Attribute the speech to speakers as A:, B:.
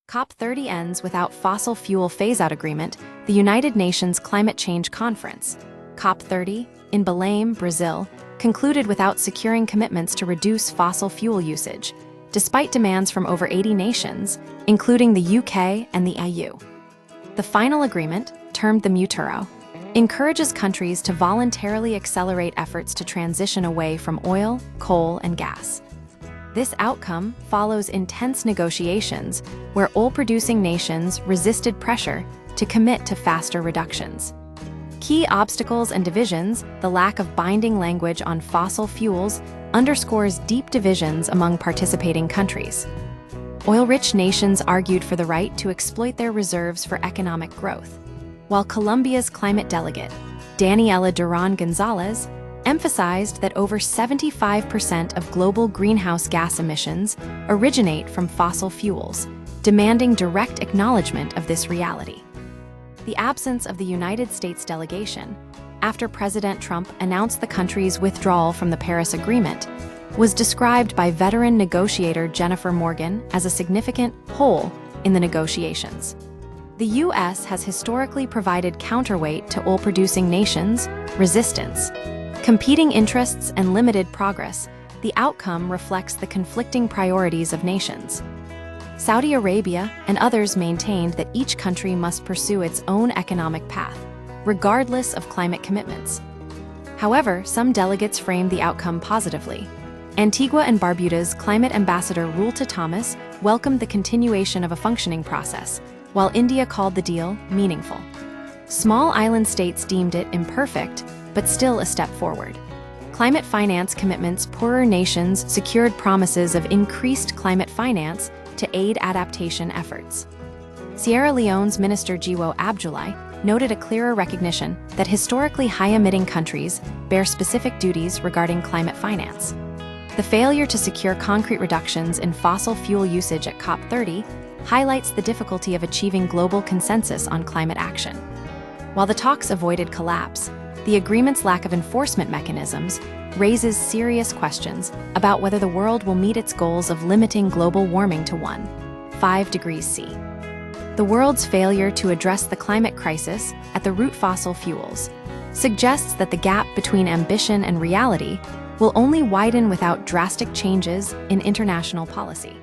A: COP30 ends without fossil fuel phase-out agreement, the United Nations Climate Change Conference. COP30, in Belém, Brazil, concluded without securing commitments to reduce fossil fuel usage, despite demands from over 80 nations, including the UK and the EU. The final agreement, termed the Muturo, encourages countries to voluntarily accelerate efforts to transition away from oil, coal, and gas. This outcome follows intense negotiations where oil-producing nations resisted pressure to commit to faster reductions. Key obstacles and divisions, the lack of binding language on fossil fuels, underscores deep divisions among participating countries. Oil-rich nations argued for the right to exploit their reserves for economic growth, while Colombia's climate delegate, Daniela Duran Gonzalez, emphasized that over 75% of global greenhouse gas emissions originate from fossil fuels, demanding direct acknowledgement of this reality. The absence of the United States delegation, after President Trump announced the country's withdrawal from the Paris Agreement, was described by veteran negotiator Jennifer Morgan as a significant hole in the negotiations. The U.S. has historically provided counterweight to oil-producing nations' resistance. Competing interests and limited progress, the outcome reflects the conflicting priorities of nations. Saudi Arabia and others maintained that each country must pursue its own economic path, regardless of climate commitments. However, some delegates framed the outcome positively. Antigua and Barbuda's climate ambassador Rulta Thomas welcomed the continuation of a functioning process, while India called the deal meaningful. Small island states deemed it imperfect, but still a step forward. Climate finance commitments, poorer nations secured promises of increased climate finance to aid adaptation efforts. Sierra Leone's Minister Jiwo Abdullahi noted a clearer recognition that historically high-emitting countries bear specific duties regarding climate finance. The failure to secure concrete reductions in fossil fuel usage at COP30 highlights the difficulty of achieving global consensus on climate action. While the talks avoided collapse, the agreement's lack of enforcement mechanisms raises serious questions about whether the world will meet its goals of limiting global warming to 1.5 degrees C. The world's failure to address the climate crisis at the root fossil fuels suggests that the gap between ambition and reality will only widen without drastic changes in international policy.